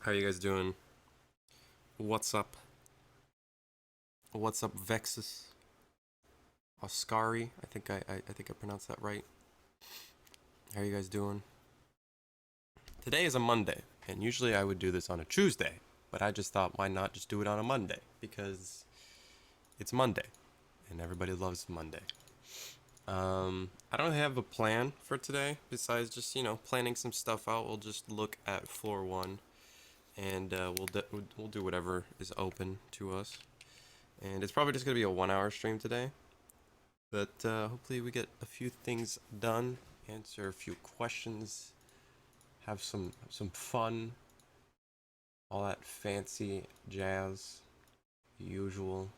How you guys doing? What's up? What's up, Vexus? Oscari? I think I pronounced that right. How you guys doing? Today is a Monday, and usually I would do this on a Tuesday, but I just thought why not just do it on a Monday because it's Monday, and everybody loves Monday. I don't have a plan for today besides just planning some stuff out. We'll just look at floor one, and we'll do whatever is open to us. And it's probably just gonna be a 1 hour stream today, but hopefully we get a few things done, answer a few questions, have some fun, all that fancy jazz, usual.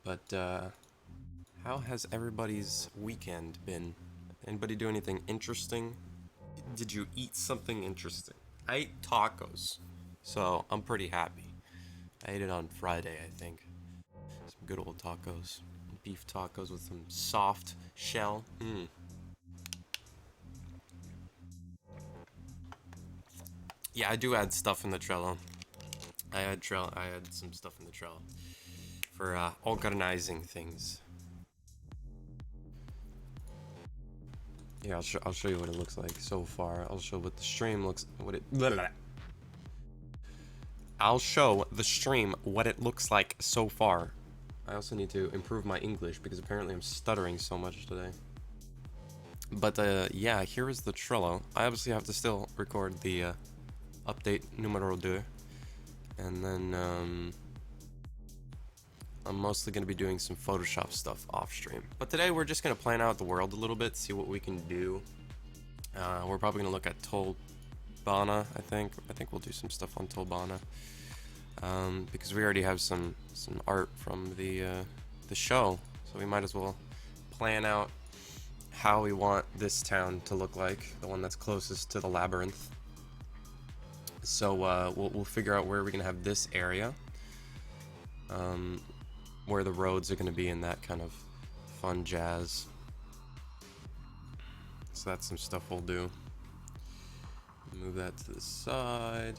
But how has everybody's weekend been? Anybody do anything interesting? Did you eat something interesting? I ate tacos, so I'm pretty happy. I ate it on Friday, I think. Some good old tacos. Beef tacos with some soft shell. Yeah, I do add stuff in the Trello. I had some stuff in the Trello for organizing things. Yeah, I'll show you what it looks like so far. I'll show what the stream looks I'll show the stream what it looks like so far. I also need to improve my English because apparently I'm stuttering so much today. But yeah, here is the Trello. I obviously have to still record the update numero 2. And then I'm mostly going to be doing some Photoshop stuff off stream. But today we're just going to plan out the world a little bit, see what we can do. We're probably going to look at TOLBANA, I think. I think we'll do some stuff on TOLBANA. Because we already have some art from the show, so we might as well plan out how we want this town to look like, the one that's closest to the labyrinth. So we'll figure out where we're gonna have this area, where the roads are gonna be in that kind of fun jazz. So that's some stuff we'll do. Move that to the side.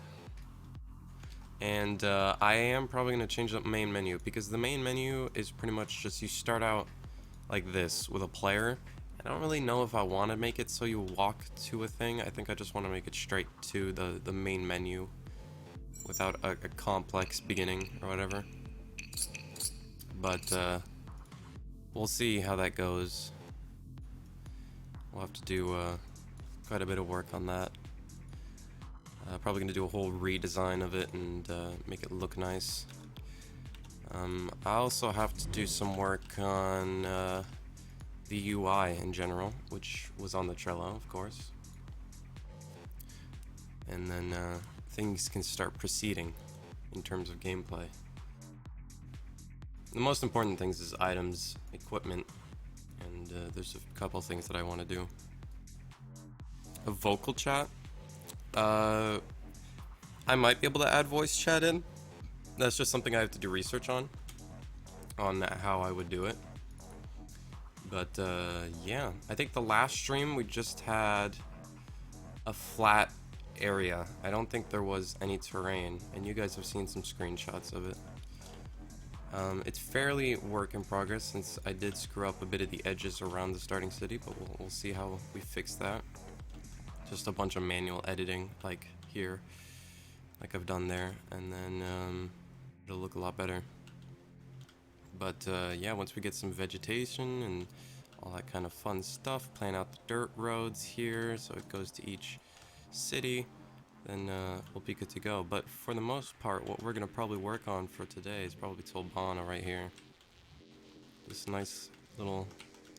And I am probably going to change the main menu because the main menu is pretty much just you start out like this with a player. I don't really know if I want to make it so you walk to a thing. I think I just want to make it straight to the main menu without a complex beginning or whatever. But we'll see how that goes. We'll have to do quite a bit of work on that. Probably going to do a whole redesign of it and make it look nice. I also have to do some work on the UI in general, which was on the Trello, of course. And then things can start proceeding in terms of gameplay. The most important things is items, equipment, and there's a couple things that I want to do. A vocal chat. I might be able to add voice chat in. That's just something I have to do research on how I would do it. But yeah, I think the last stream we just had a flat area. I don't think there was any terrain, and you guys have seen some screenshots of it. It's fairly work in progress since I did screw up a bit of the edges around the starting city, but we'll see how we fix that. Just a bunch of manual editing, like here, like I've done there, and then it'll look a lot better. But yeah, once we get some vegetation and all that kind of fun stuff, plan out the dirt roads here so it goes to each city, then we'll be good to go. But for the most part, what we're going to probably work on for today is probably TOLBANA right here. This nice little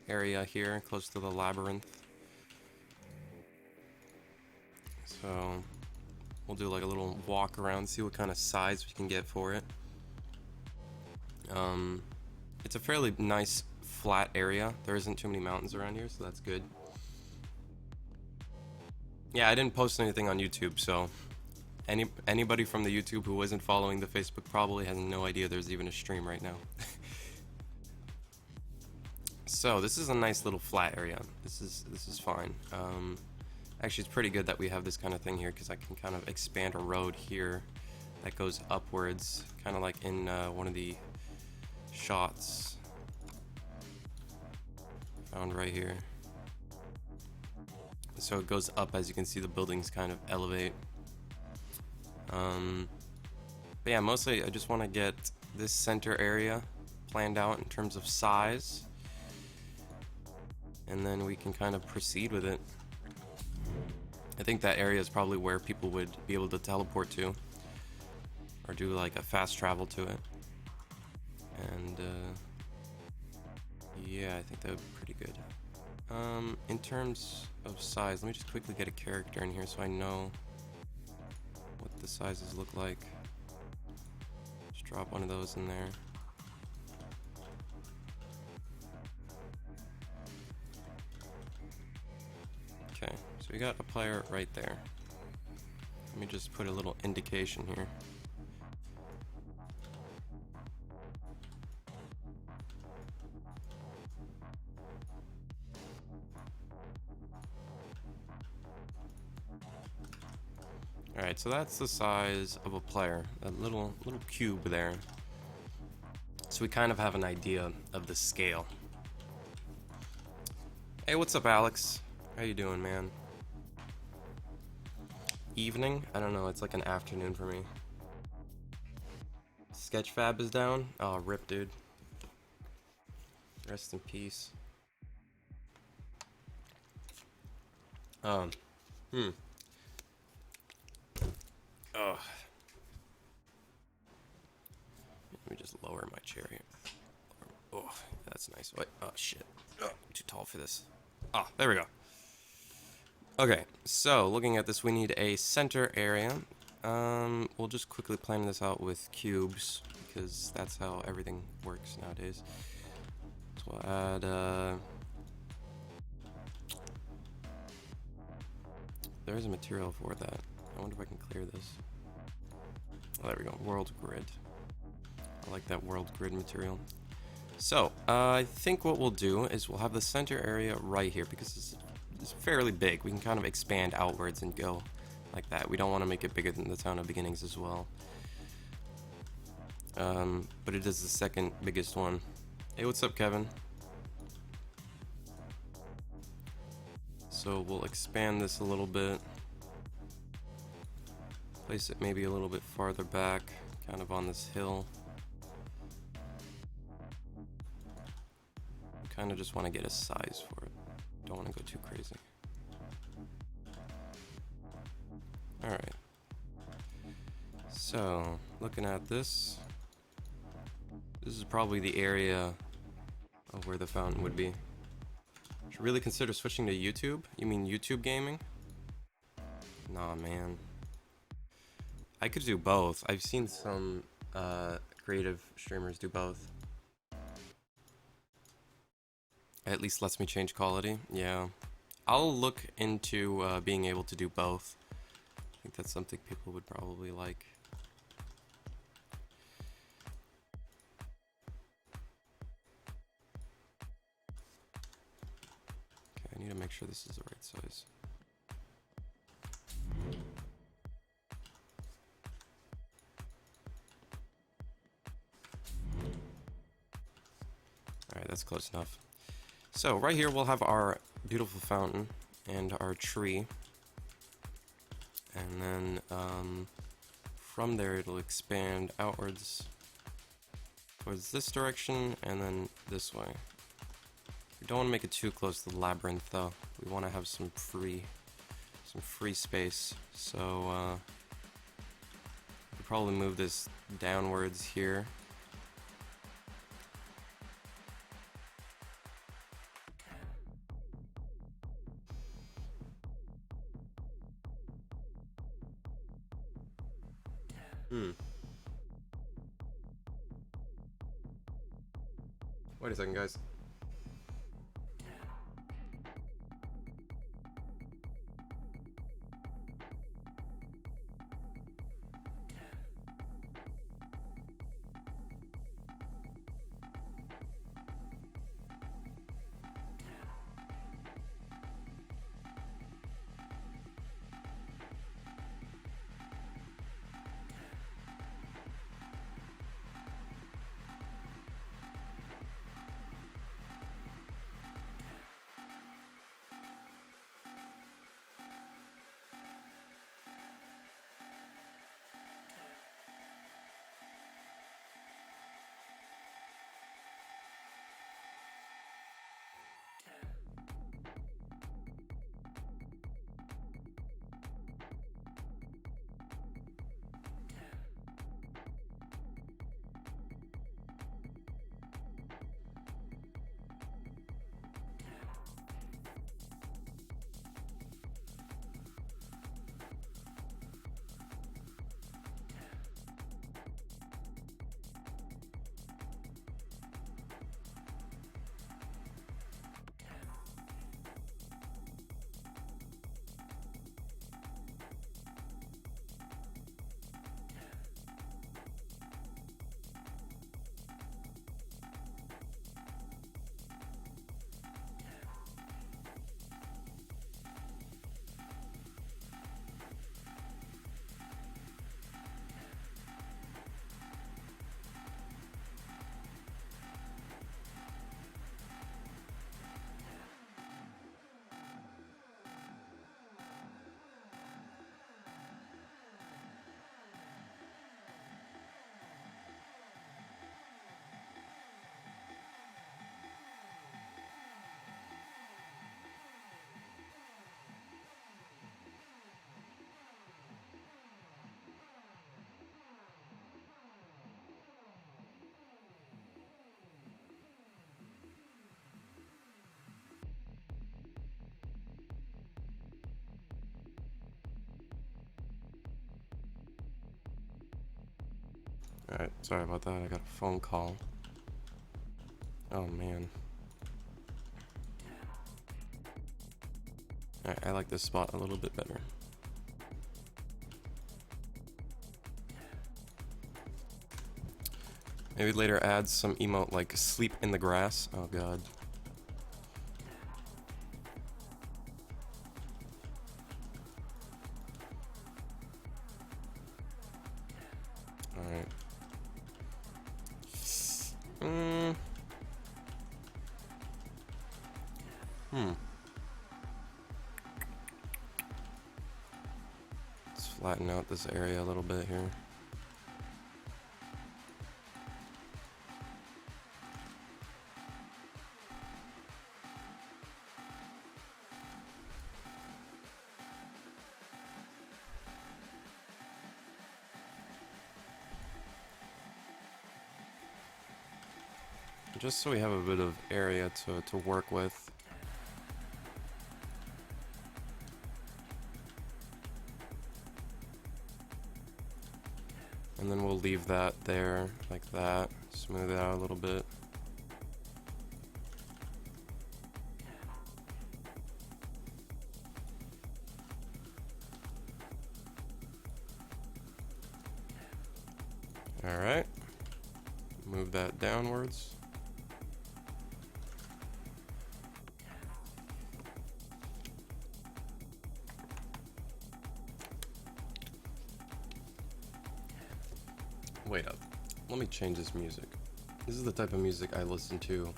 area here, close to the labyrinth. So we'll do like a little walk around, see what kind of size we can get for it. It's a fairly nice flat area. There isn't too many mountains around here, so that's good. Yeah, I didn't post anything on YouTube, so anybody from the YouTube who isn't following the Facebook probably has no idea there's even a stream right now. So this is a nice little flat area. This is fine. Actually, it's pretty good that we have this kind of thing here, because I can kind of expand a road here that goes upwards, kind of like in one of the shots found right here. So it goes up, as you can see the buildings kind of elevate. But yeah, mostly I just want to get this center area planned out in terms of size, and then we can kind of proceed with it. I think that area is probably where people would be able to teleport to, or do like a fast travel to it. And yeah, I think that would be pretty good. In terms of size, let me just quickly get a character in here so I know what the sizes look like. Just drop one of those in there. Okay, so we got a player right there. Let me just put a little indication here. Alright, so that's the size of a player, a little cube there. So we kind of have an idea of the scale. Hey, what's up, Alex? How you doing, man? Evening? I don't know, it's like an afternoon for me. Sketchfab is down? Oh, rip, dude. Rest in peace. Oh. Let me just lower my chair here. Oh, that's nice. Wait, oh shit. Oh, I'm too tall for this. Ah, there we go. Okay, so looking at this, we need a center area. We'll just quickly plan this out with cubes, because that's how everything works nowadays. So we'll add, there is a material for that. I wonder if I can clear this. Oh, there we go. World grid. I like that world grid material. So, I think what we'll do is we'll have the center area right here, because it's fairly big. We can kind of expand outwards and go like that. We don't want to make it bigger than the town of beginnings as well. But it is the second biggest one. Hey, what's up, Kevin? So we'll expand this a little bit. Place it maybe a little bit farther back, kind of on this hill. Kind of just want to get a size for it. Don't want to go too crazy. Alright. So, looking at this. This is probably the area of where the fountain would be. Should really consider switching to YouTube? You mean YouTube gaming? Nah, man. I could do both. I've seen some creative streamers do both. At least lets me change quality. Yeah. I'll look into being able to do both. I think that's something people would probably like. Okay, I need to make sure this is the right size. Alright, that's close enough. So right here we'll have our beautiful fountain and our tree, and then from there it'll expand outwards towards this direction and then this way. We don't want to make it too close to the labyrinth though. We want to have some free space. So we'll probably move this downwards here. Wait a second, guys. Alright, sorry about that. I got a phone call. Oh man. Alright, I like this spot a little bit better. Maybe later add some emote like sleep in the grass. Oh god. Alright. Let's flatten out this area a little bit here. Just so we have a bit of area to work with. And then we'll leave that there, like that. Smooth it out a little bit. Alright. Move that downwards. Wait up. Let me change this music. This is the type of music I listen to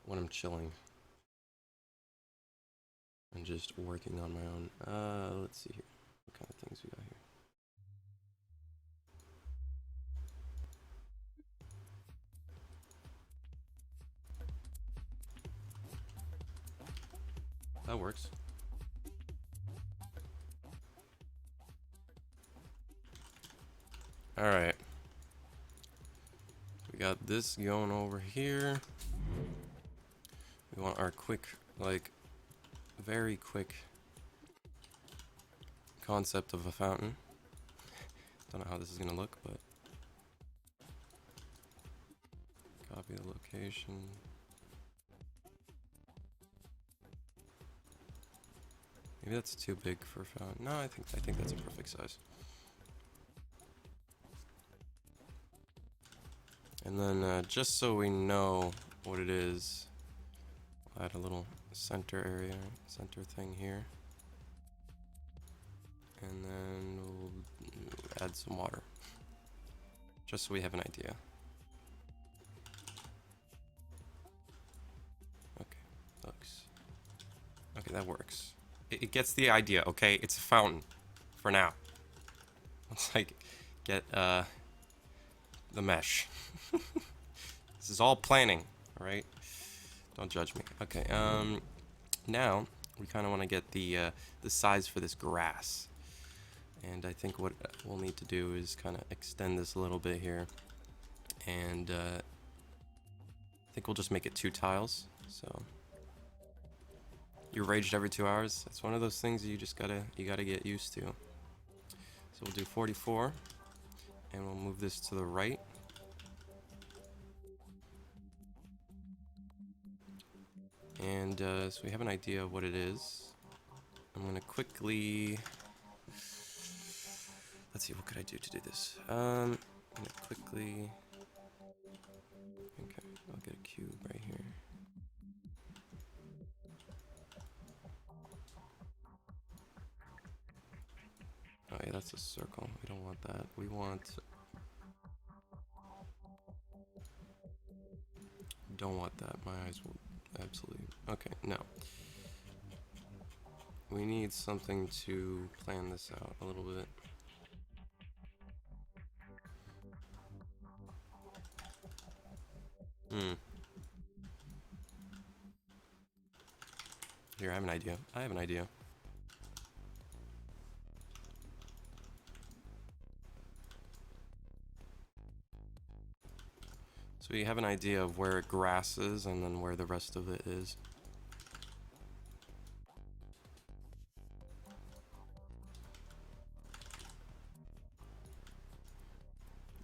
when I'm chilling and just working on my own. Let's see here. What kind of things we got here? That works. Alright. We got this going over here. We want our quick, like, very quick concept of a fountain. Don't know how this is gonna look, but copy the location. Maybe that's too big for a fountain. No, I think that's a perfect size. And then just so we know what it is, we'll add a little center area, center thing here. And then we'll add some water, just so we have an idea. Okay, okay, that works. It gets the idea, okay? It's a fountain, for now. Let's like get the mesh. This is all planning, alright? Don't judge me. Okay, now we kind of want to get the size for this grass. And I think what we'll need to do is kind of extend this a little bit here. And I think we'll just make it 2 tiles. So you're raged every 2 hours. That's one of those things you just gotta get used to. So we'll do 44, and we'll move this to the right. And so we have an idea of what it is. I'm gonna quickly, let's see, what could I do to do this? I'm gonna quickly, okay, I'll get a cube right here. Oh yeah, that's a circle. We don't want that. We want, don't want that. My eyes will absolutely, okay, no. We need something to plan this out a little bit. Here, I have an idea. I have an idea. So we have an idea of where grass is and then where the rest of it is.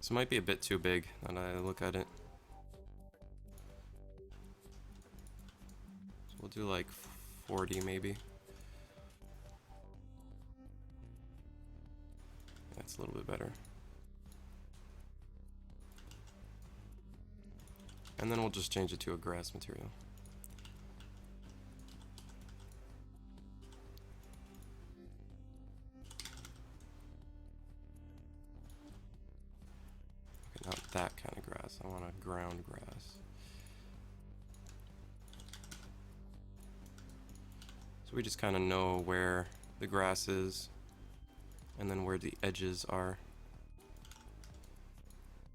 This might be a bit too big now that I look at it. So we'll do like 40 maybe. That's a little bit better. And then we'll just change it to a grass material. Okay, not that kind of grass. I want a ground grass. So we just kind of know where the grass is and then where the edges are.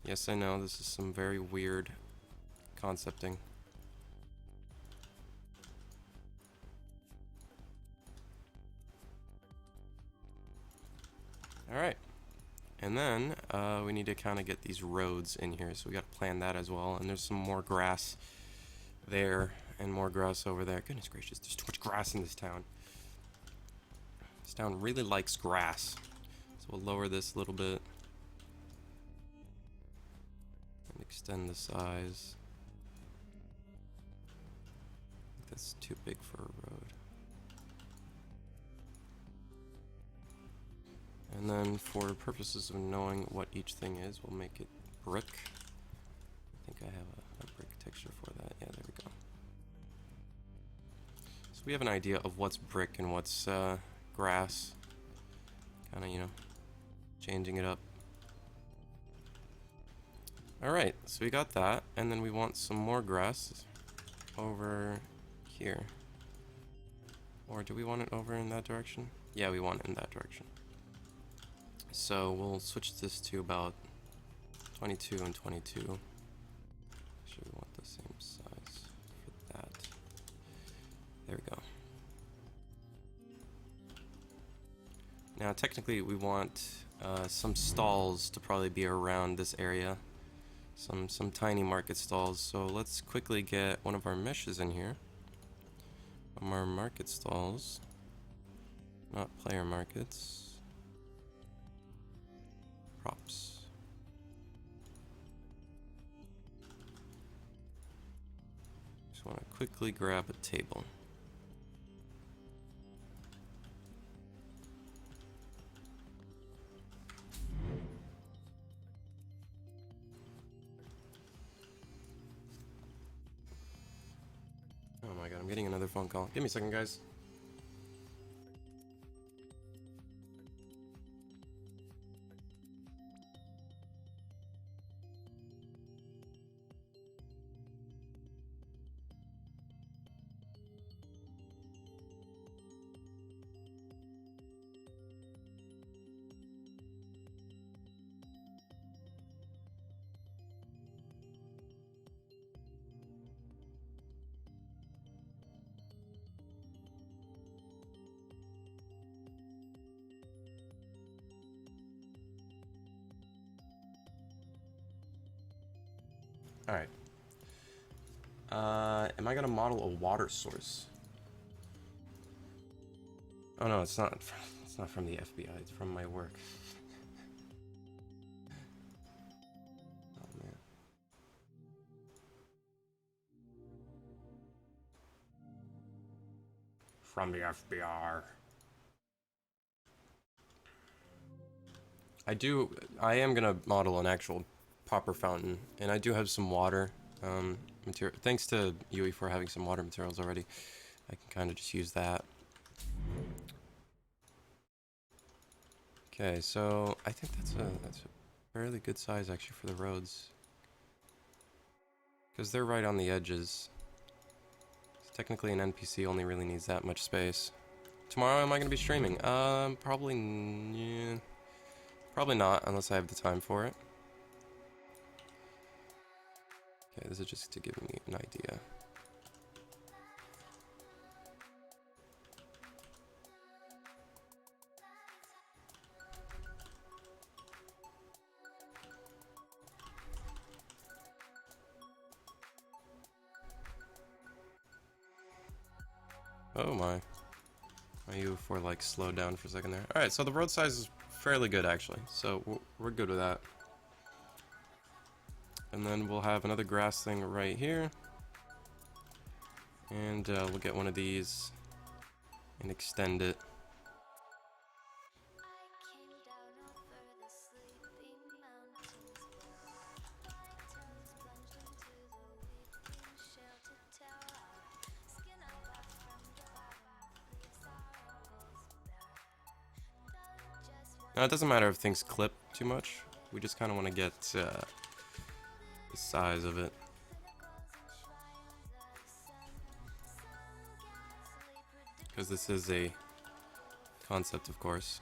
Yes, I know this is some very weird concepting. Alright. And then we need to kind of get these roads in here, so we got to plan that as well. And there's some more grass there and more grass over there. Goodness gracious, there's too much grass in this town. This town really likes grass. So we'll lower this a little bit and extend the size. That's too big for a road. And then for purposes of knowing what each thing is, we'll make it brick. I think I have a brick texture for that. Yeah, there we go. So we have an idea of what's brick and what's grass. Kind of, you know, changing it up. Alright, so we got that. And then we want some more grass over here. Or do we want it over in that direction? Yeah, we want it in that direction. So we'll switch this to about 22 and 22. Actually, we want the same size for that. There we go. Now, technically, we want some stalls to probably be around this area. Some tiny market stalls. So let's quickly get one of our meshes in here. From our market stalls. Not player markets. Props. Just want to quickly grab a table. Oh my god, I'm getting another phone call. Give me a second, guys. Alright. Am I gonna model a water source? Oh no, it's not. It's not from the FBI. It's from my work. Oh man. From the FBI. I am gonna model an actual proper fountain, and I do have some water material. Thanks to Yui for having some water materials already. I can kind of just use that. Okay, so I think that's a fairly good size actually for the roads, because they're right on the edges. So technically, an NPC only really needs that much space. Tomorrow, am I going to be streaming? Probably, yeah, probably not unless I have the time for it. Okay, this is just to give me an idea. Oh my. You for like slowed down for a second there. Alright, so the road size is fairly good actually. So we're good with that. And then we'll have another grass thing right here. And we'll get one of these and extend it. Now, it doesn't matter if things clip too much. We just kind of want to get the size of it. Because this is a concept, of course.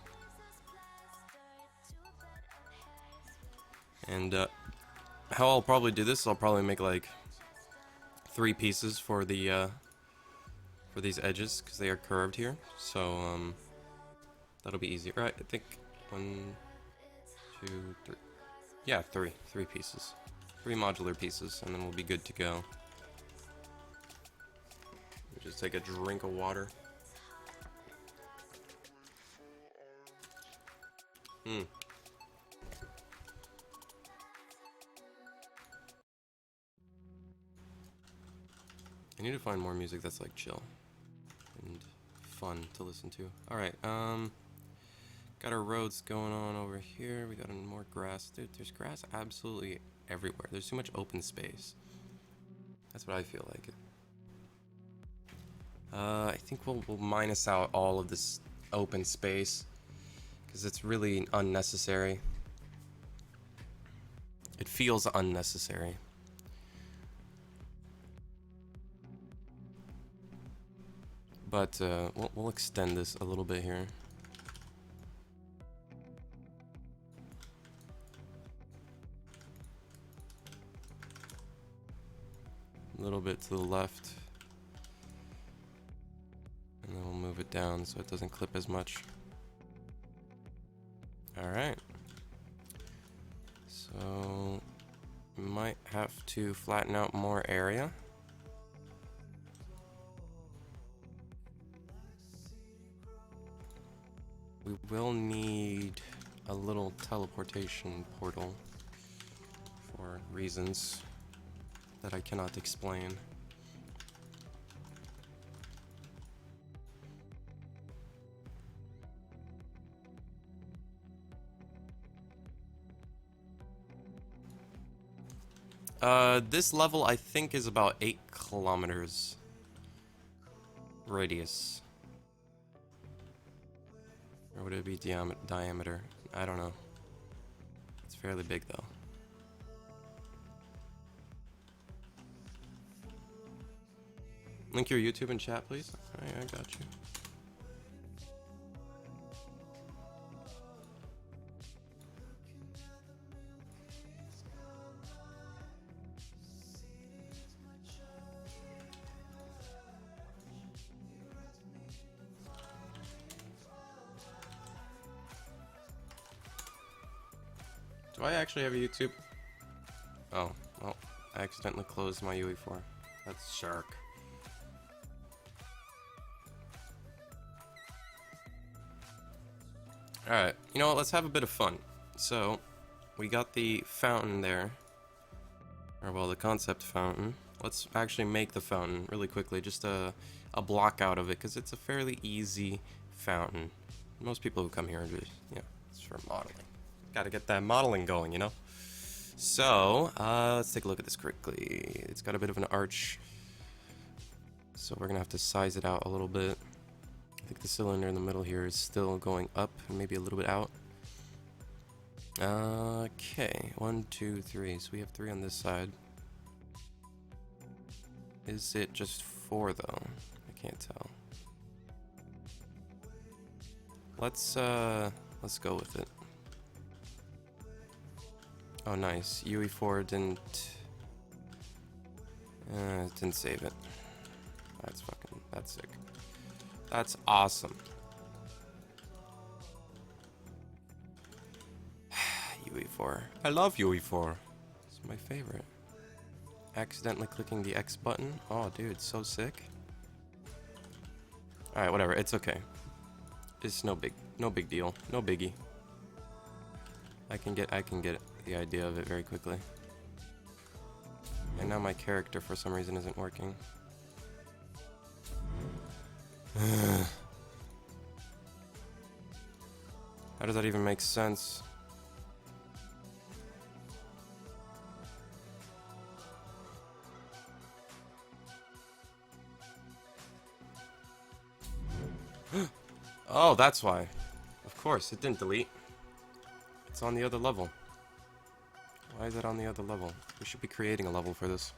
And how I'll probably do this, I'll probably make like 3 pieces for the for these edges, because they are curved here. So that'll be easier. Right, I think 1, 2, 3. Yeah, 3 pieces. 3 modular pieces, and then we'll be good to go. Just take a drink of water. I need to find more music that's like chill and fun to listen to. Alright, got our roads going on over here. We got more grass. Dude, there's grass absolutely everywhere. There's too much open space. That's what I feel like. I think we'll minus out all of this open space, because it's really unnecessary. It feels unnecessary. But we'll extend this a little bit here. A little bit to the left. And then we'll move it down so it doesn't clip as much. Alright. So, might have to flatten out more area. We will need a little teleportation portal for reasons that I cannot explain. This level I think is about 8 kilometers radius. Or would it be diameter? I don't know. It's fairly big though. Link your YouTube in chat, please. Alright, I got you. Do I actually have a YouTube? Oh, well, I accidentally closed my UE4. That's shark. Alright, you know what, let's have a bit of fun. So, we got the fountain there. Or, well, the concept fountain. Let's actually make the fountain really quickly, just a block out of it, because it's a fairly easy fountain. Most people who come here are just, you know, it's for modeling. Gotta get that modeling going, you know? So, let's take a look at this quickly. It's got a bit of an arch, so we're gonna have to size it out a little bit. I think the cylinder in the middle here is still going up, and maybe a little bit out. Okay, 1, 2, 3. So we have 3 on this side. Is it just 4 though? I can't tell. Let's go with it. Oh, nice. UE4 didn't save it. That's sick. That's awesome. UE4. I love UE4. It's my favorite. Accidentally clicking the X button. Oh, dude, so sick. Alright, whatever. It's okay. It's no big deal. No biggie. I can get the idea of it very quickly. And now my character for some reason isn't working. How does that even make sense? Oh, that's why. Of course, it didn't delete. It's on the other level. Why is it on the other level? We should be creating a level for this.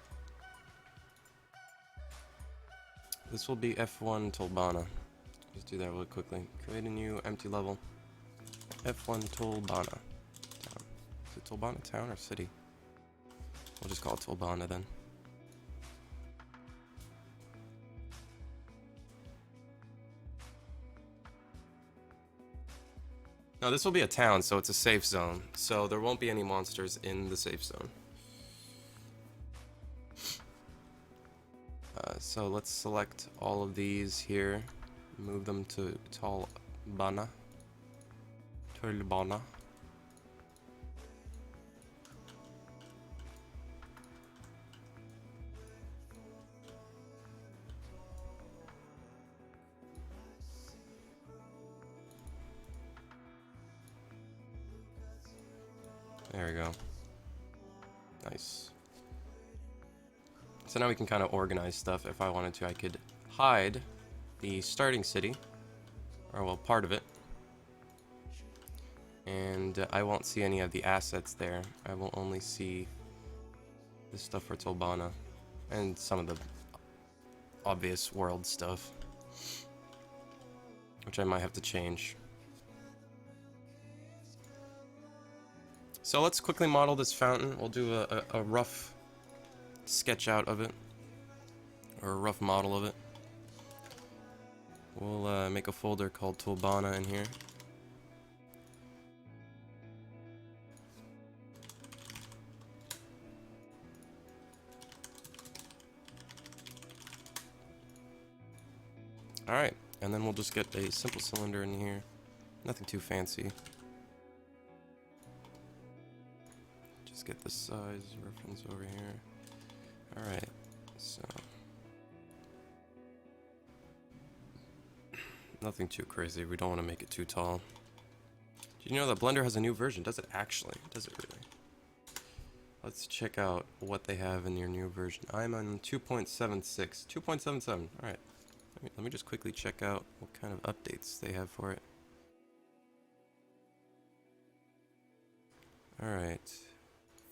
This will be F1 TOLBANA. Just do that really quickly. Create a new empty level. F1 TOLBANA. Town. Is it TOLBANA town or city? We'll just call it TOLBANA then. Now this will be a town, so it's a safe zone. So there won't be any monsters in the safe zone. So let's select all of these here. Move them to TOLBANA. TOLBANA. There we go. Nice. So now we can kind of organize stuff. If I wanted to, I could hide the starting city, or well, part of it. And I won't see any of the assets there. I will only see the stuff for TOLBANA and some of the obvious world stuff, which I might have to change. So let's quickly model this fountain. We'll do a rough sketch out of it, or a rough model of it. We'll make a folder called TOLBANA in here. Alright, and then we'll just get a simple cylinder in here. Nothing too fancy. Just get the size reference over here. Alright, so nothing too crazy. We don't want to make it too tall. Do you know that Blender has a new version? Does it actually? Does it really? Let's check out what they have in their new version. I'm on 2.76. 2.77. Alright. Let me just quickly check out what kind of updates they have for it. Alright.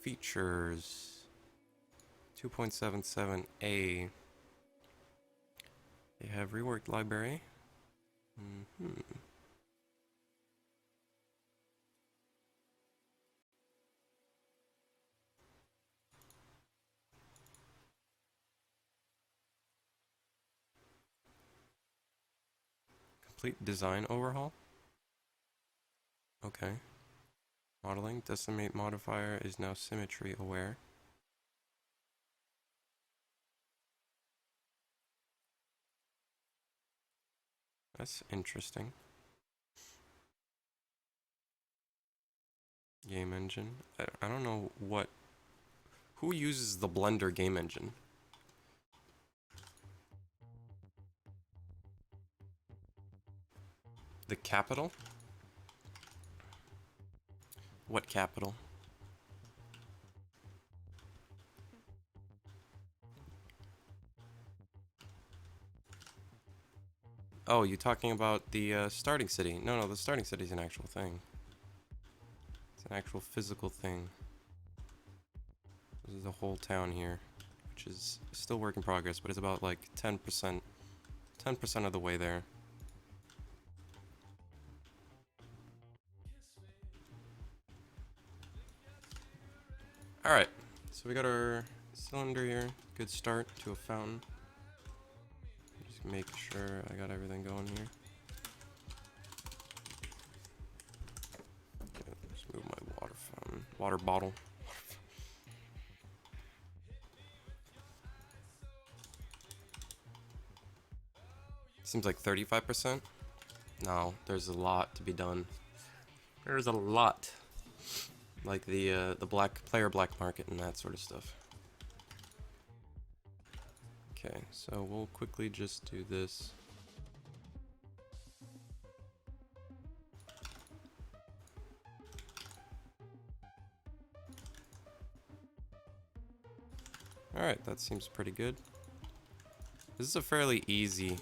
Features. 2.77a. They have reworked library. Complete design overhaul. Okay. Modeling. Decimate modifier is now symmetry aware. That's interesting. Game engine. I don't know what... Who uses the Blender game engine? The capital? What capital? Oh, you talking about the starting city? No, the starting city is an actual thing. It's an actual physical thing. This is the whole town here, which is still work in progress, but it's about like 10% of the way there. Alright, so we got our cylinder here. Good start to a fountain. Just make sure I got everything going here. Okay, let's move my water fountain. Water bottle. Seems like 35%. No, there's a lot to be done. There's a lot. Like the black market and that sort of stuff. Okay, so we'll quickly just do this. Alright, that seems pretty good. This is a fairly easy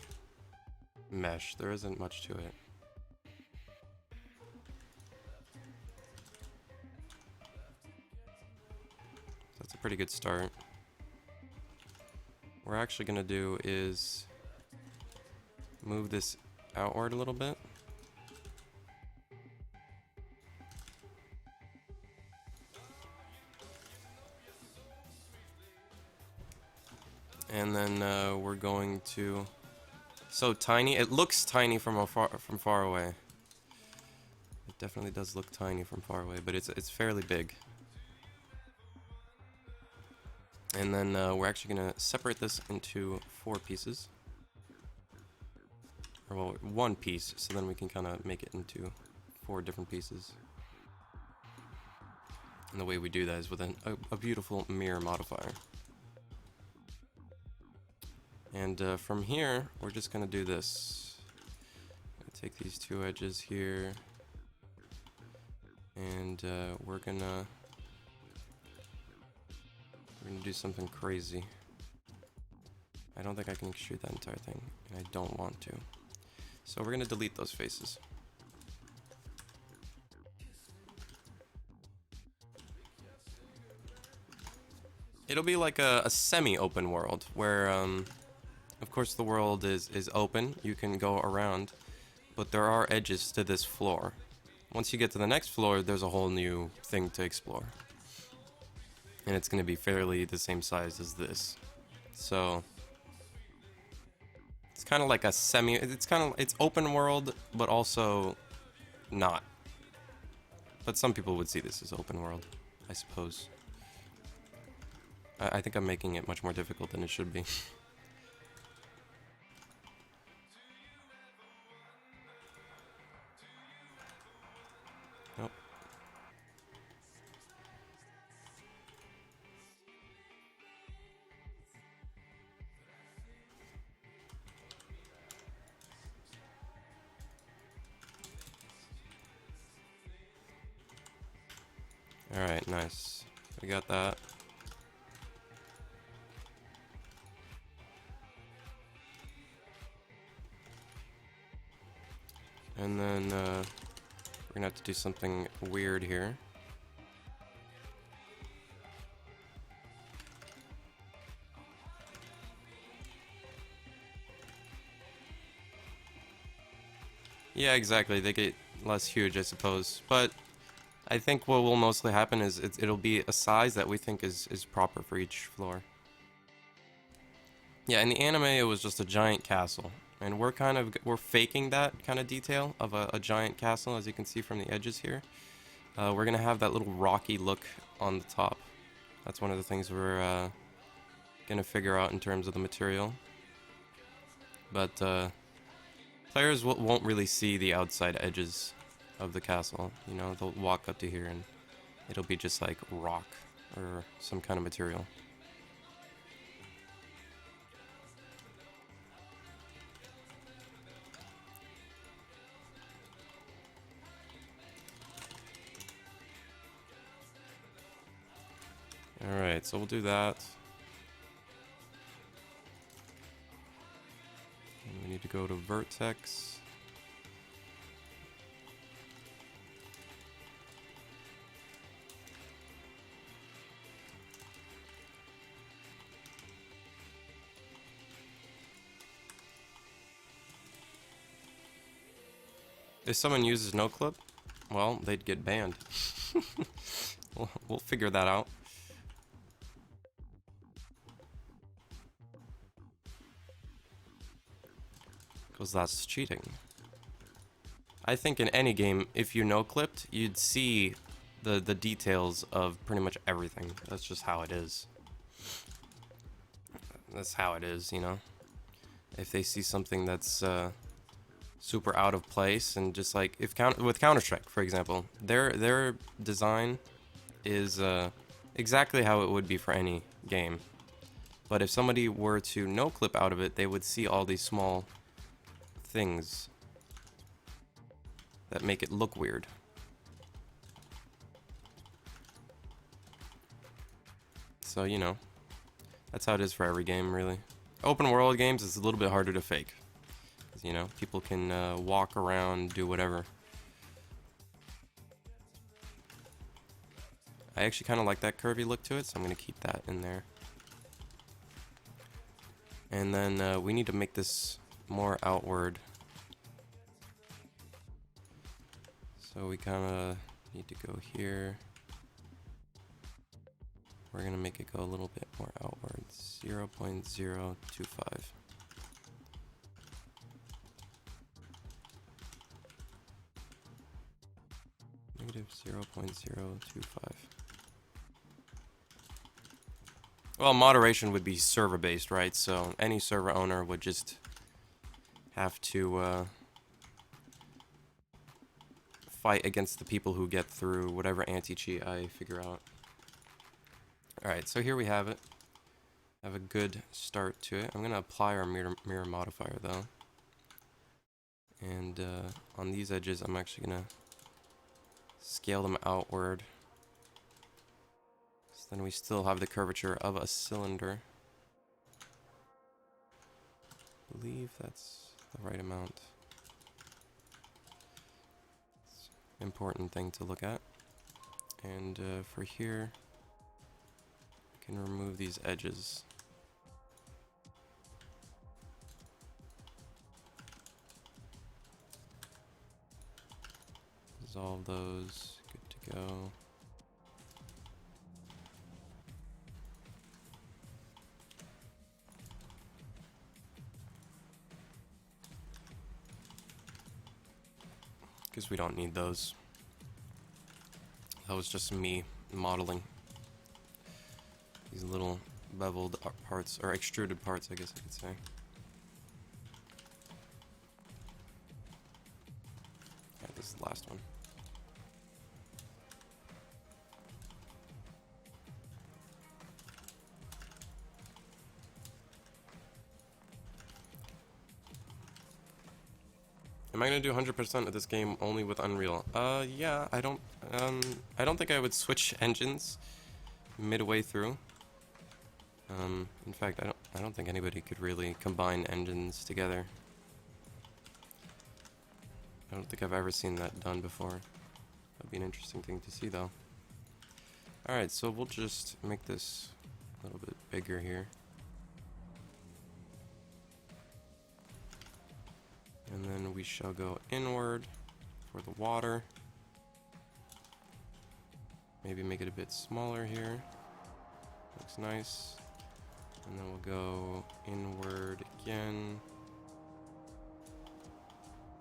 mesh. There isn't much to it. That's a pretty good start. What we're actually going to do is move this outward a little bit. And then we're going to... So tiny. It looks tiny from far away. It definitely does look tiny from far away, but it's fairly big. And then we're actually going to separate this into 4 pieces. Or well, 1 piece, so then we can kind of make it into 4 different pieces. And the way we do that is with a beautiful mirror modifier. And from here, we're just going to do this. Take these 2 edges here. And we're gonna do something crazy. I don't think I can extrude that entire thing, and I don't want to. So we're gonna delete those faces. It'll be like a semi-open world, where of course the world is open, you can go around, but there are edges to this floor. Once you get to the next floor, there's a whole new thing to explore. And it's going to be fairly the same size as this. So it's kind of like a it's open world, but also not. But some people would see this as open world, I suppose. I think I'm making it much more difficult than it should be. Nope. Alright, nice. We got that. And then we're gonna have to do something weird here. Yeah, exactly. They get less huge, I suppose. But I think what will mostly happen is it'll be a size that we think is proper for each floor. Yeah, in the anime, it was just a giant castle. And we're faking that kind of detail of a giant castle, as you can see from the edges here. We're gonna have that little rocky look on the top. That's one of the things we're gonna figure out in terms of the material. But players won't really see the outside edges of the castle. You know, they'll walk up to here and it'll be just like rock or some kind of material. Alright, so we'll do that. And we need to go to vertex. If someone uses no clip, well, they'd get banned. We'll figure that out. Because that's cheating. I think in any game, if you no-clipped, you'd see the details of pretty much everything. That's just how it is. That's how it is, you know? If they see something that's super out of place, and just like, with Counter-Strike, for example, their design is exactly how it would be for any game. But if somebody were to no clip out of it, they would see all these small things that make it look weird. So, you know, that's how it is for every game, really. Open world games is a little bit harder to fake. You know, people can walk around, do whatever. I actually kind of like that curvy look to it, so I'm going to keep that in there. And then we need to make this more outward. So we kind of need to go here. We're going to make it go a little bit more outward. 0.025. Negative 0.025. Well, moderation would be server-based, right? So any server owner would just have to fight against the people who get through whatever anti-cheat I figure out. Alright, so here we have it. Have a good start to it. I'm going to apply our mirror modifier, though. And on these edges, I'm actually going to scale them outward. So then we still have the curvature of a cylinder. I believe that's the right amount. It's an important thing to look at. And for here, I can remove these edges. Dissolve those. Good to go. Because we don't need those. That was just me modeling these little beveled parts, or extruded parts, I guess I could say. Yeah, this is the last one. Am I gonna do 100% of this game only with Unreal? Yeah, I don't think I would switch engines midway through. In fact, I don't think anybody could really combine engines together. I don't think I've ever seen that done before. That'd be an interesting thing to see, though. Alright, so we'll just make this a little bit bigger here. And then we shall go inward for the water. Maybe make it a bit smaller here. Looks nice. And then we'll go inward again.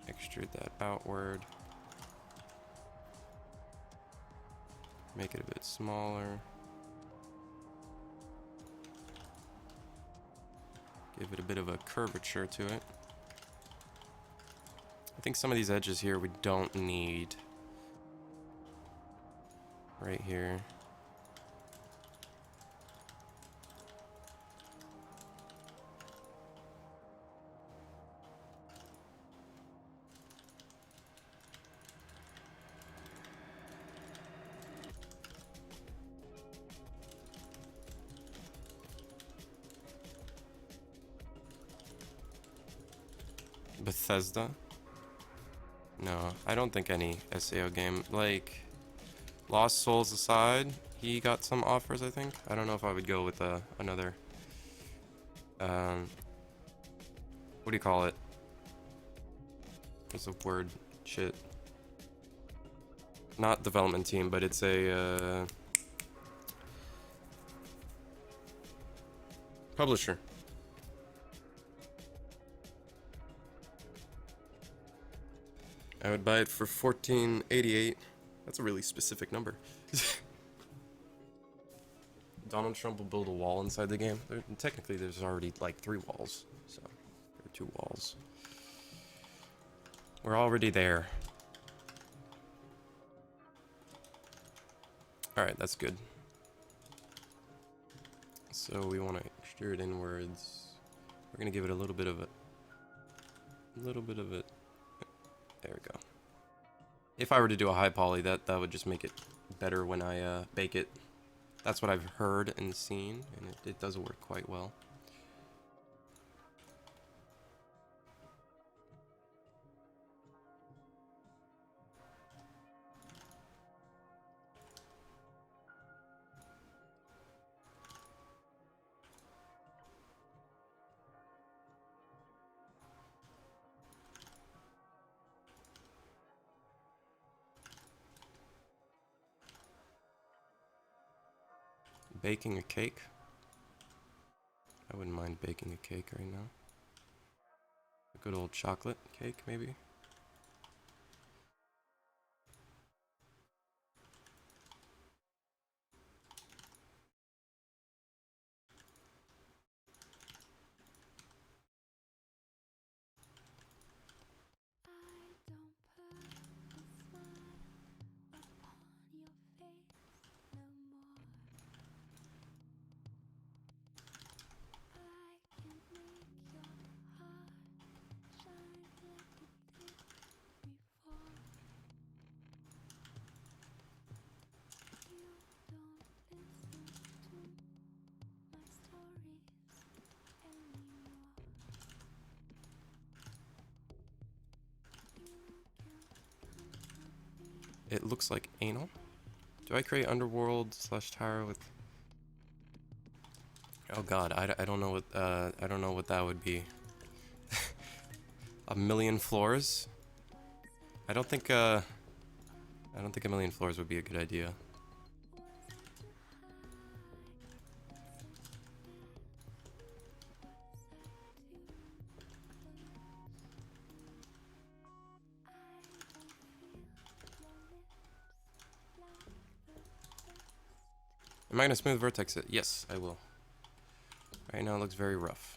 Extrude that outward. Make it a bit smaller. Give it a bit of a curvature to it. I think some of these edges here we don't need. Right here. Bethesda? No, I don't think any SAO game, like Lost Souls aside, he got some offers, I think. I don't know if I would go with another, what do you call it? What's the word? Shit. Not development team, but it's a, publisher. I would buy it for $14.88. That's a really specific number. Donald Trump will build a wall inside the game. Technically, there's already like 3 walls, so there are 2 walls. We're already there. All right, that's good. So we want to extrude inwards. We're gonna give it a little bit of it. There we go. If I were to do a high poly, that would just make it better when I bake it. That's what I've heard and seen, and it does work quite well. Baking a cake. I wouldn't mind baking a cake right now. A good old chocolate cake, maybe. It looks like anal. Do I create underworld / tower with? Oh God, I don't know what I don't know what that would be. A million floors? I don't think a million floors would be a good idea. Am I gonna smooth vertex it? Yes, I will. Right now it looks very rough.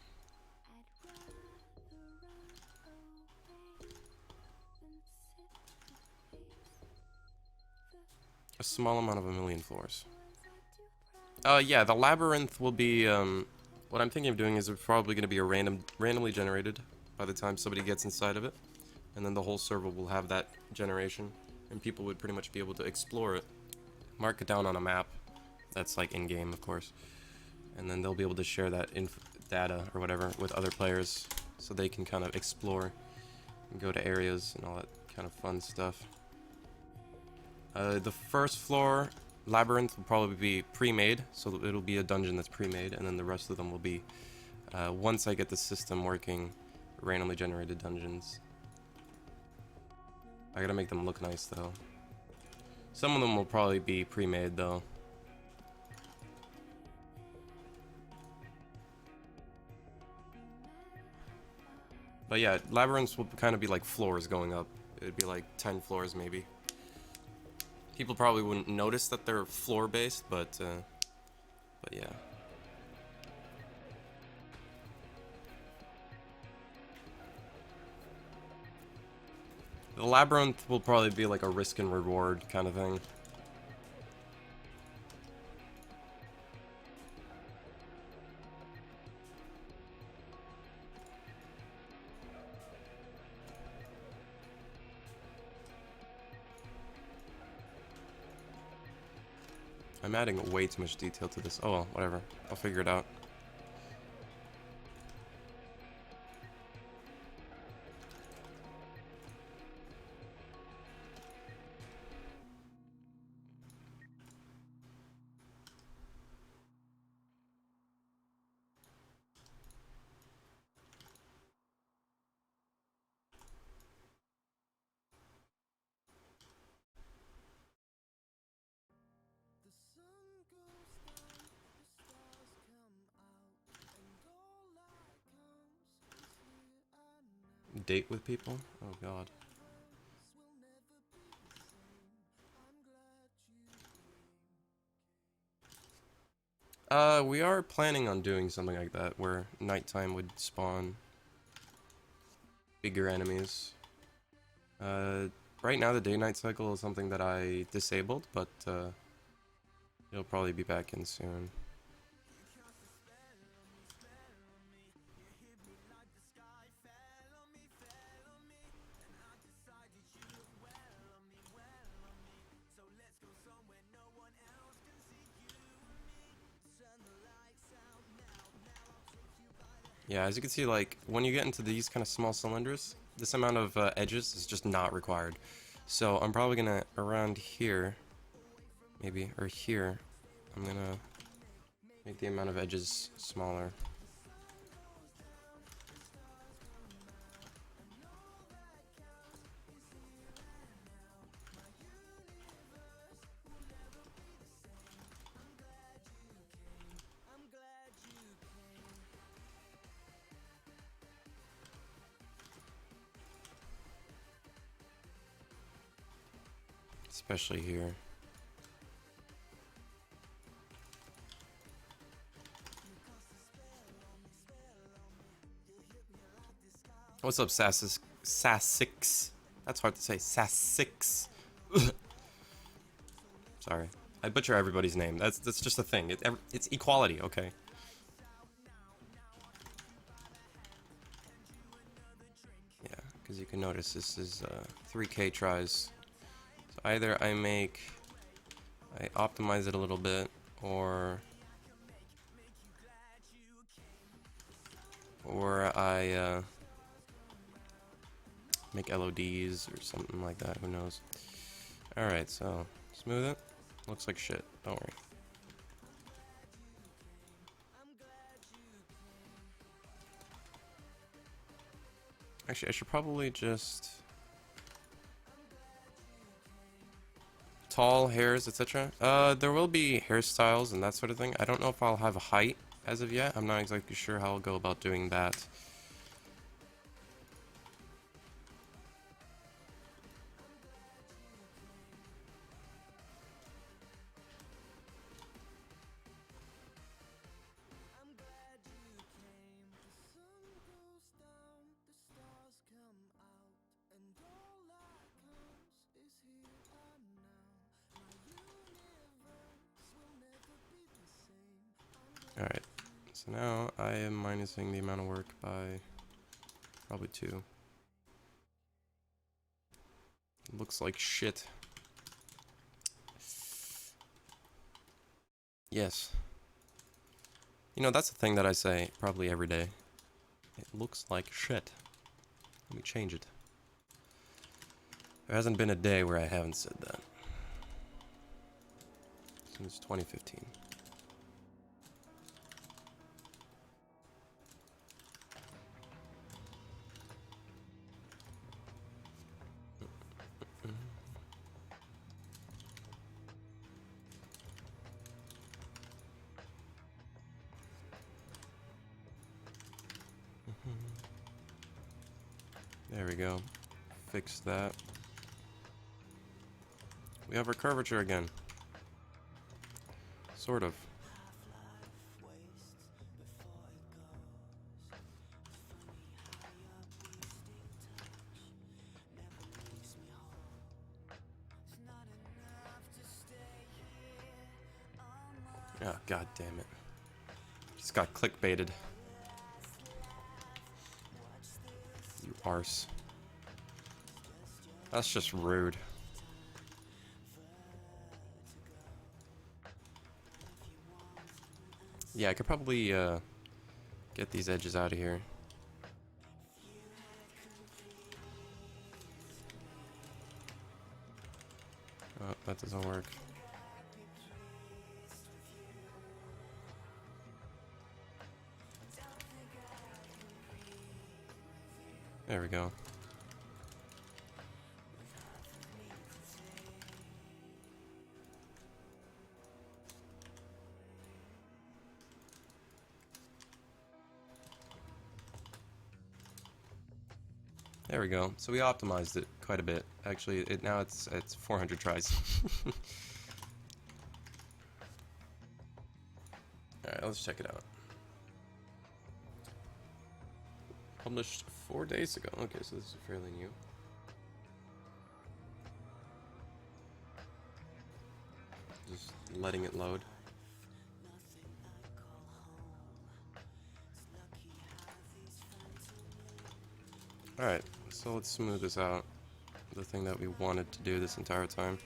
A small amount of a million floors. Yeah, the labyrinth will be, what I'm thinking of doing is it's probably going to be a randomly generated by the time somebody gets inside of it. And then the whole server will have that generation. And people would pretty much be able to explore it. Mark it down on a map. That's like in-game, of course. And then they'll be able to share that data or whatever with other players. So they can kind of explore and go to areas and all that kind of fun stuff. The first floor labyrinth will probably be pre-made, so it'll be a dungeon that's pre-made, and then the rest of them will be, once I get the system working, randomly generated dungeons. I gotta make them look nice, though. Some of them will probably be pre-made, though. But yeah, labyrinths will kind of be like floors going up. It'd be like 10 floors, maybe. People probably wouldn't notice that they're floor-based, but yeah. The labyrinth will probably be like a risk and reward kind of thing. I'm adding way too much detail to this. Oh well, whatever. I'll figure it out. Date with people? Oh god. We are planning on doing something like that, where nighttime would spawn bigger enemies. Right now the day-night cycle is something that I disabled, but it'll probably be back in soon. Yeah, as you can see, like, when you get into these kind of small cylinders, this amount of edges is just not required. So I'm probably gonna, around here, maybe, or here, I'm gonna make the amount of edges smaller. Especially here. What's up, Sassix? That's hard to say. Sassix. Sorry. I butcher everybody's name. That's just a thing. It's equality, okay? Yeah, because you can notice this is 3K tries. So either I optimize it a little bit, or I make LODs or something like that. Who knows? All right, so smooth it. Looks like shit. Don't worry. Actually, I should probably just tall hairs, etc. There will be hairstyles and that sort of thing. I don't know if I'll have a height as of yet. I'm not exactly sure how I'll go about doing that. Alright, so now I am minusing the amount of work by probably 2. It looks like shit. Yes. You know, that's the thing that I say probably every day. It looks like shit. Let me change it. There hasn't been a day where I haven't said that. Since 2015. There we go. Fix that. We have our curvature again. Sort of. Oh, god damn it. Just got clickbaited. You arse. That's just rude. Yeah, I could probably get these edges out of here. Oh, that doesn't work. There we go. There we go. So we optimized it quite a bit. Actually, now it's 400 tries. Alright, let's check it out. Published 4 days ago. Okay, so this is fairly new. Just letting it load. Alright, so let's smooth this out. The thing that we wanted to do this entire time.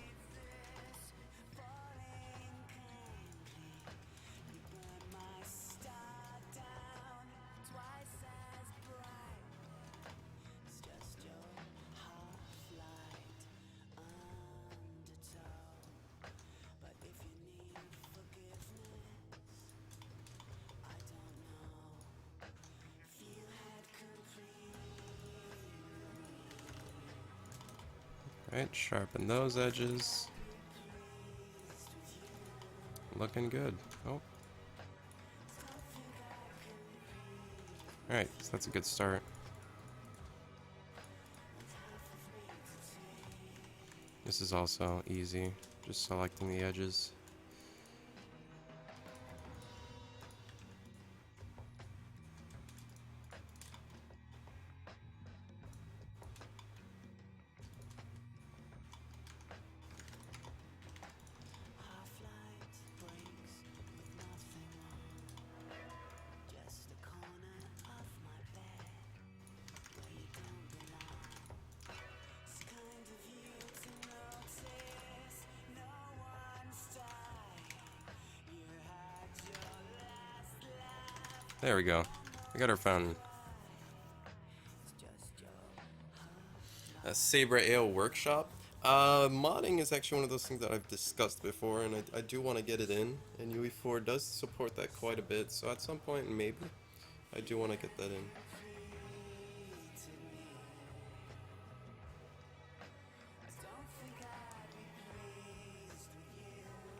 Alright, sharpen those edges. Looking good. Oh. Alright, so that's a good start. This is also easy, just selecting the edges. There we go. We got our fountain. A Saber AO workshop. Modding is actually one of those things that I've discussed before, and I do want to get it in. And UE4 does support that quite a bit, so at some point, maybe, I do want to get that in.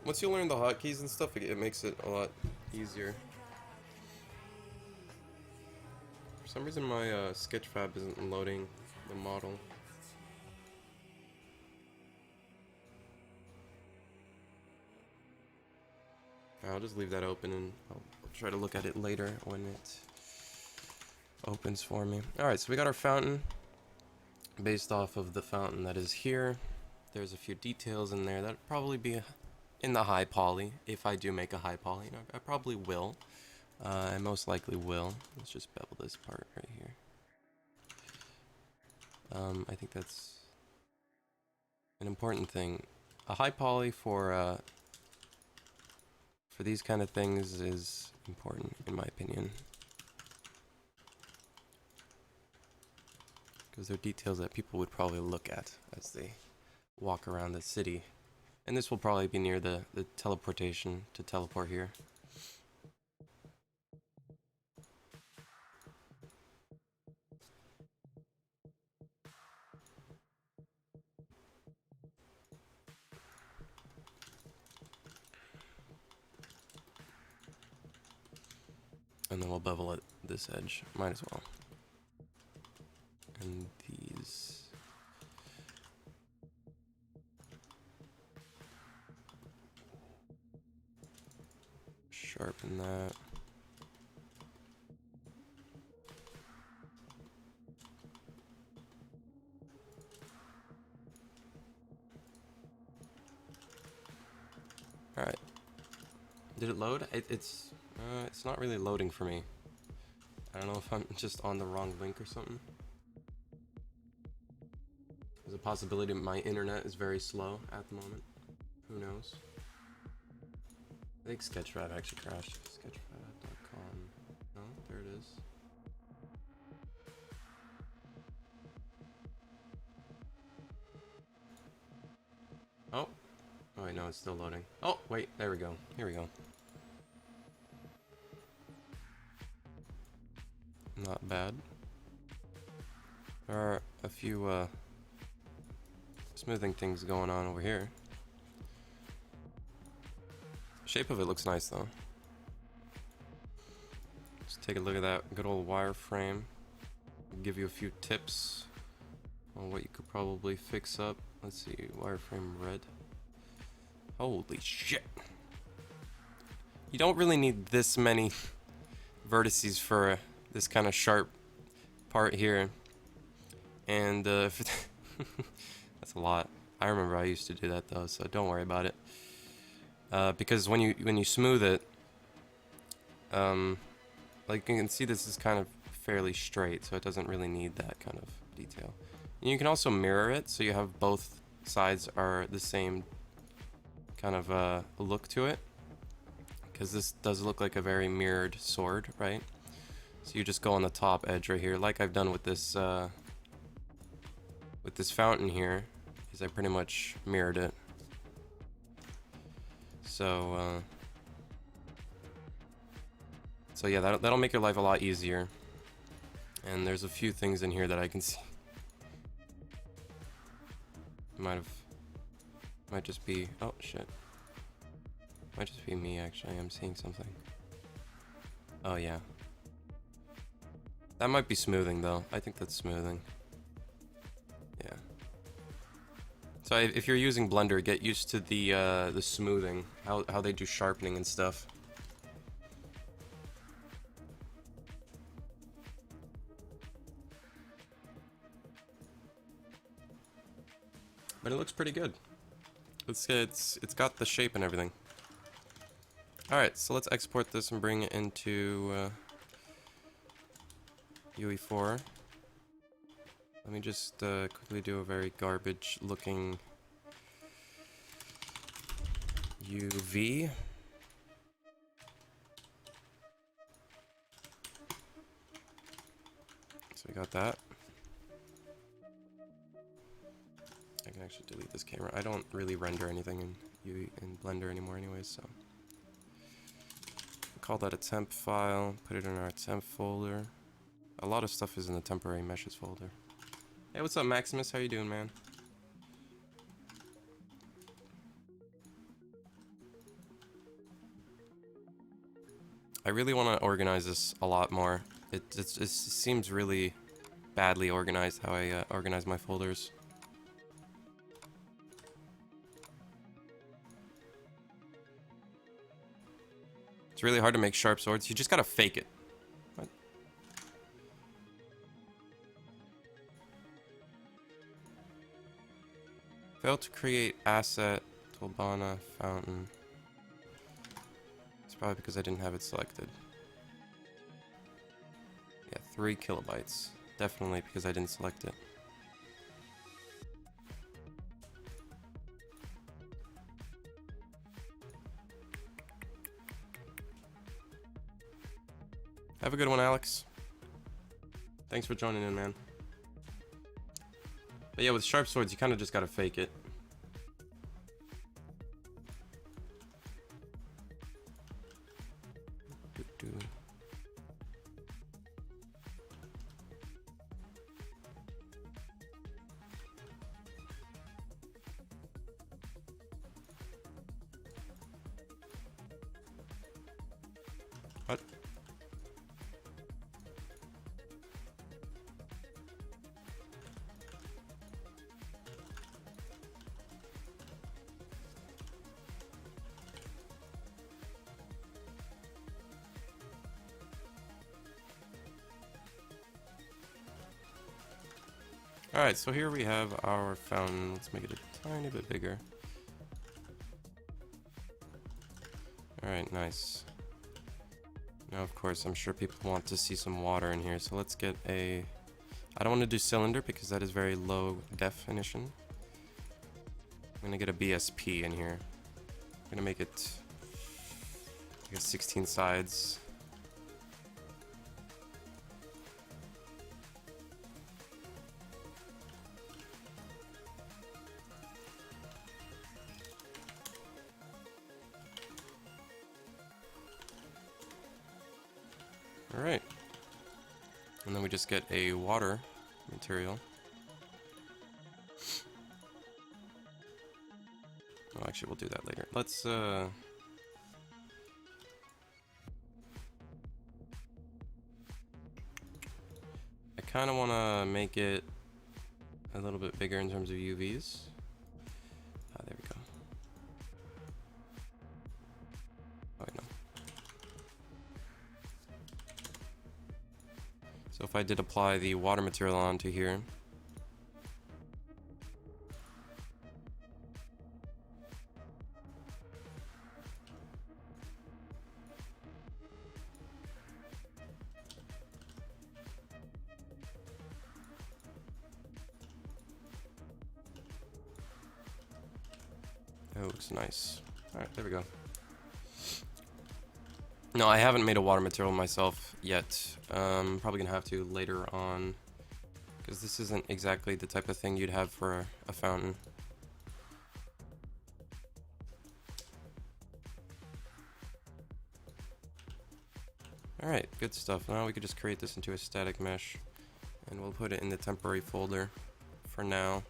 Once you learn the hotkeys and stuff, it makes it a lot easier. For some reason my Sketchfab isn't loading the model. I'll just leave that open and I'll try to look at it later when it opens for me. Alright, so we got our fountain based off of the fountain that is here. There's a few details in there that'll probably be in the high poly if I do make a high poly. You know, I probably will. I most likely will. Let's just bevel this part right here. I think that's an important thing. A high poly for these kind of things is important, in my opinion, because they're details that people would probably look at as they walk around the city. And this will probably be near the teleportation to teleport here. And then we'll bevel at this edge. Might as well. And these. Sharpen that. Alright. Did it load? It's not really loading for me. I don't know if I'm just on the wrong link or something. There's a possibility my internet is very slow at the moment. Who knows? I think Sketchfab actually crashed. Sketchfab.com. No, there it is. Oh. Oh wait, no, it's still loading. Oh, wait, there we go. Here we go. Not bad. There are a few smoothing things going on over here. Shape of it looks nice though. Let's take a look at that good old wireframe. Give you a few tips on what you could probably fix up. Let's see, wireframe red. Holy shit. You don't really need this many vertices for this kind of sharp part here. And that's a lot. I remember I used to do that though, so don't worry about it. Because when you smooth it, like you can see, this is kind of fairly straight, so it doesn't really need that kind of detail. And you can also mirror it, so you have both sides are the same kind of look to it, because this does look like a very mirrored sword, right? So you just go on the top edge right here, like I've done with this fountain here, is I pretty much mirrored it. So yeah, that'll make your life a lot easier. And there's a few things in here that I can see Might just be, oh shit. Might just be me actually, I'm seeing something. Oh yeah. That might be smoothing though. I think that's smoothing. Yeah. So if you're using Blender, get used to the smoothing, how they do sharpening and stuff. But it looks pretty good. It's got the shape and everything. All right, so let's export this and bring it into UE4. Let me just quickly do a very garbage-looking UV. So we got that. I can actually delete this camera. I don't really render anything in Blender anymore anyways, so. Call that a temp file, put it in our temp folder. A lot of stuff is in the temporary meshes folder. Hey, what's up, Maximus? How you doing, man? I really want to organize this a lot more. It seems really badly organized how I organize my folders. It's really hard to make sharp swords. You just gotta fake it. What? Fail to create asset, TOLBANA, fountain. It's probably because I didn't have it selected. Yeah, 3 kilobytes. Definitely because I didn't select it. Have a good one, Alex. Thanks for joining in, man. But yeah, with sharp swords, you kind of just gotta fake it. What? Alright, so here we have our fountain. Let's make it a tiny bit bigger. Alright, nice. Now, of course, I'm sure people want to see some water in here, so let's get a... I don't want to do cylinder because that is very low definition. I'm gonna get a BSP in here. I'm gonna make it, I guess, 16 sides. Alright. And then we just get a water material. Oh, actually, we'll do that later. Let's, I kind of want to make it a little bit bigger in terms of UVs. There we go. Oh, wait, no. So if I did apply the water material onto here, it looks nice. Alright, there we go. No, I haven't made a water material myself yet. Probably gonna have to later on, because this isn't exactly the type of thing you'd have for a fountain. Alright, good stuff. Now we could just create this into a static mesh, and we'll put it in the temporary folder for now.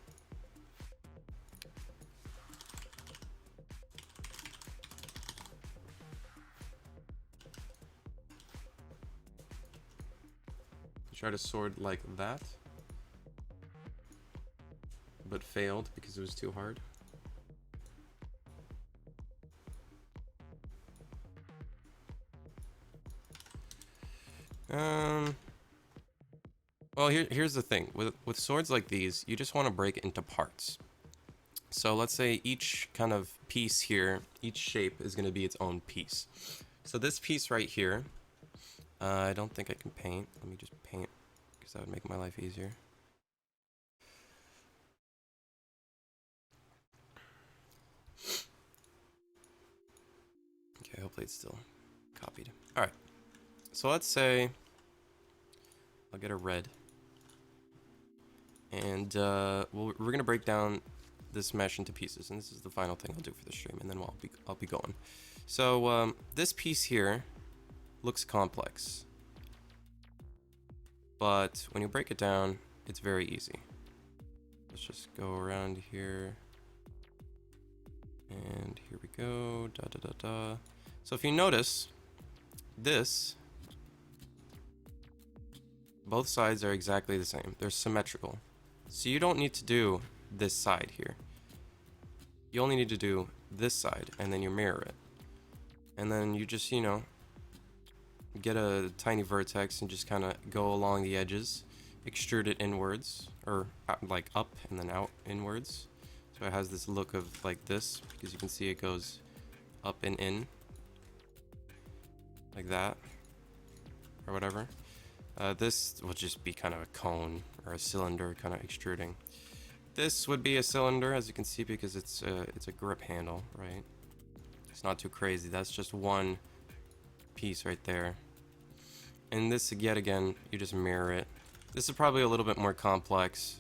tried a sword like that, but failed because it was too hard. Well, here's the thing. With swords like these, you just want to break it into parts. So let's say each kind of piece here, each shape is going to be its own piece. So this piece right here, I don't think I can paint. Let me just paint, because that would make my life easier. Okay, hopefully it's still copied. All right. So let's say I'll get a red. And we're going to break down this mesh into pieces, and this is the final thing I'll do for the stream, and then I'll be going. So this piece here looks complex, but when you break it down, it's very easy. Let's just go around here, and here we go. Da da da da. So if you notice, both sides are exactly the same. They're symmetrical, so you don't need to do this side here. You only need to do this side, and then you mirror it. And then you just, you know, get a tiny vertex and just kind of go along the edges, extrude it inwards, or like up and then out inwards. So it has this look of like this, because you can see it goes up and in, like that, or whatever. This will just be kind of a cone or a cylinder kind of extruding. This would be a cylinder, as you can see, because it's a grip handle, right? It's not too crazy. That's just one piece right there. And this, yet again, you just mirror it. This is probably a little bit more complex,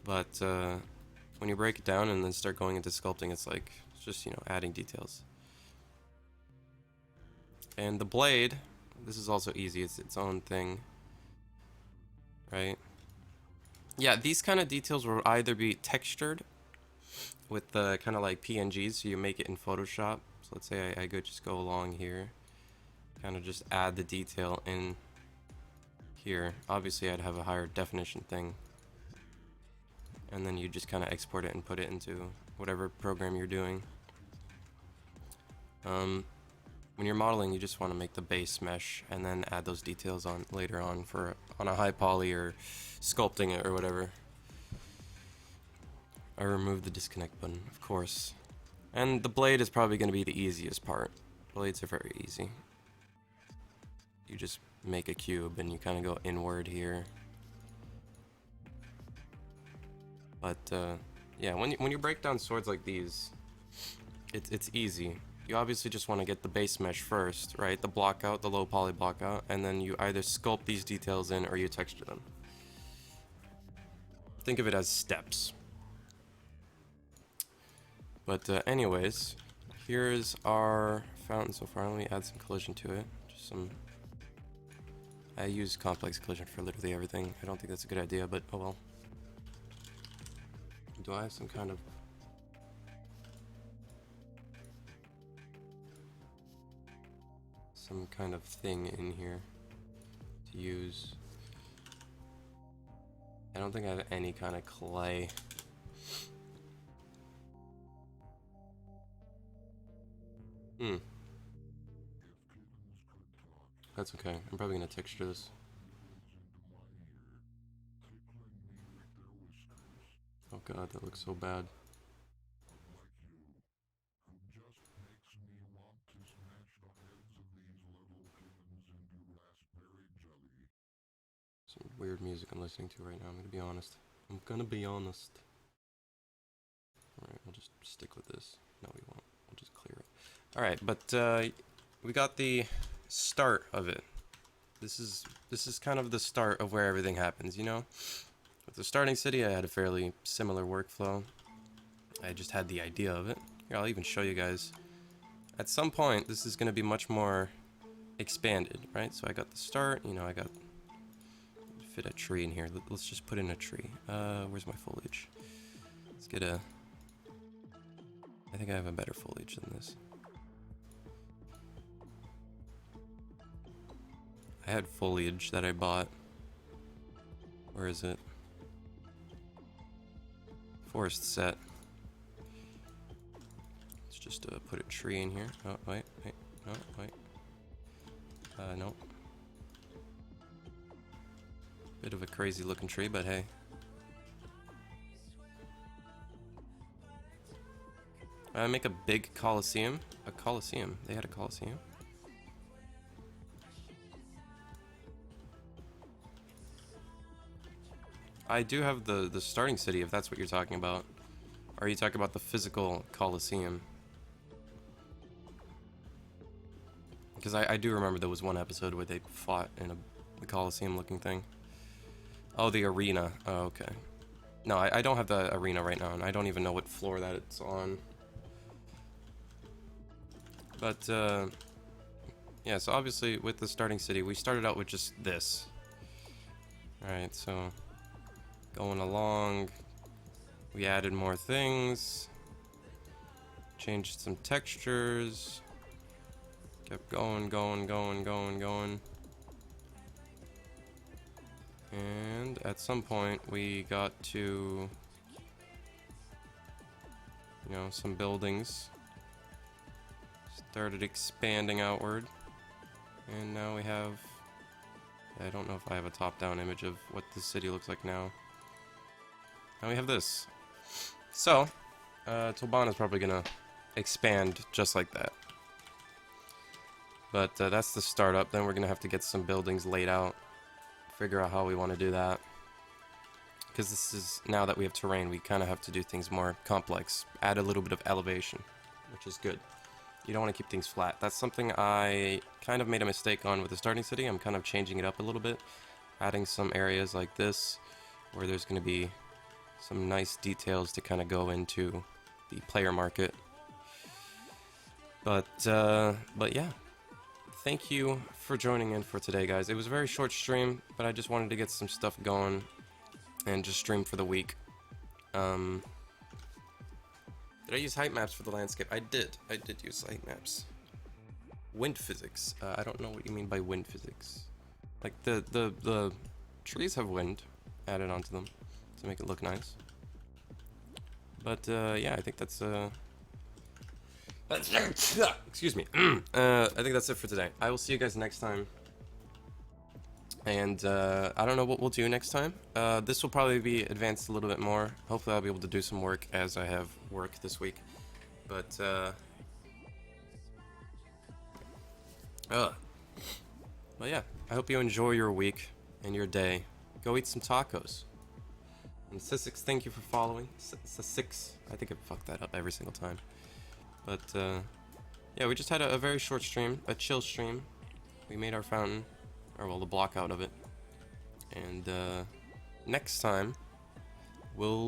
but when you break it down and then start going into sculpting, it's just, you know, adding details. And the blade, this is also easy. It's its own thing, right? Yeah, these kind of details will either be textured with the kind of like PNGs, so you make it in Photoshop. So let's say I just go along here, kind of just add the detail in here. Obviously, I'd have a higher definition thing, and then you just kind of export it and put it into whatever program you're doing. When you're modeling, you just want to make the base mesh and then add those details on later on on a high poly or sculpting it or whatever. I removed the disconnect button, of course. And the blade is probably going to be the easiest part. Blades are very easy. You just make a cube and you kind of go inward here. But yeah, when you break down swords like these, it's easy. You obviously just want to get the base mesh first, right? The block out, the low poly block out, and then you either sculpt these details in or you texture them. Think of it as steps. But anyways, here's our fountain so far. Let me add some collision to it. Just some. I use complex collision for literally everything. I don't think that's a good idea, but oh well. Do I have some kind of thing in here to use? I don't think I have any kind of clay. That's okay. I'm probably gonna texture this. Oh god, that looks so bad. Some weird music I'm listening to right now, I'm gonna be honest. Alright, we'll just stick with this. No, we won't. We'll just clear it. Alright, but we got the start of it. This is kind of the start of where everything happens, you know? With the starting city, I had a fairly similar workflow. I just had the idea of it. Here, I'll even show you guys. At some point, this is going to be much more expanded, right? So I got the start, you know, I got fit a tree in here. Let's just put in a tree. Where's my foliage? Let's get a... I think I have a better foliage than this. I had foliage that I bought Where is it? Forest set. Let's just put a tree in here. Oh, wait. No, wait. No. Bit of a crazy looking tree, but hey. Make a big coliseum. A coliseum. They had a coliseum. I do have the starting city, if that's what you're talking about. Or are you talking about the physical coliseum? Because I do remember there was one episode where they fought in a coliseum looking thing. Oh, the arena. Oh, okay. No, I don't have the arena right now, and I don't even know what floor that it's on. But, yeah, so obviously with the starting city, we started out with just this. Alright, so going along, we added more things, changed some textures, kept going. And at some point we got to, you know, some buildings. Started expanding outward, and now we have, I don't know if I have a top-down image of what the city looks like now. Now we have this. So, TOLBANA is probably gonna expand just like that. But that's the startup. Then we're gonna have to get some buildings laid out, figure out how we want to do that. Because this is, now that we have terrain, we kind of have to do things more complex, add a little bit of elevation, which is good. You don't want to keep things flat. That's something I kind of made a mistake on with the starting city. I'm kind of changing it up a little bit, adding some areas like this where there's going to be some nice details to kind of go into the player market. But yeah, thank you for joining in for today, guys. It was a very short stream, but I just wanted to get some stuff going and just stream for the week. Did I use height maps for the landscape? I did use height maps. Wind physics. I don't know what you mean by wind physics. Like the trees have wind added onto them to make it look nice. But yeah, I think that's excuse me. I think that's it for today. I will see you guys next time. And I don't know what we'll do next time. This will probably be advanced a little bit more. Hopefully I'll be able to do some work as I have work this week. But yeah, I hope you enjoy your week and your day. Go eat some tacos. And Sissix, thank you for following. Sissix, I think I fucked that up every single time. But yeah, we just had a very short stream, a chill stream. We made our fountain. Or well, the block out of it. And next time we'll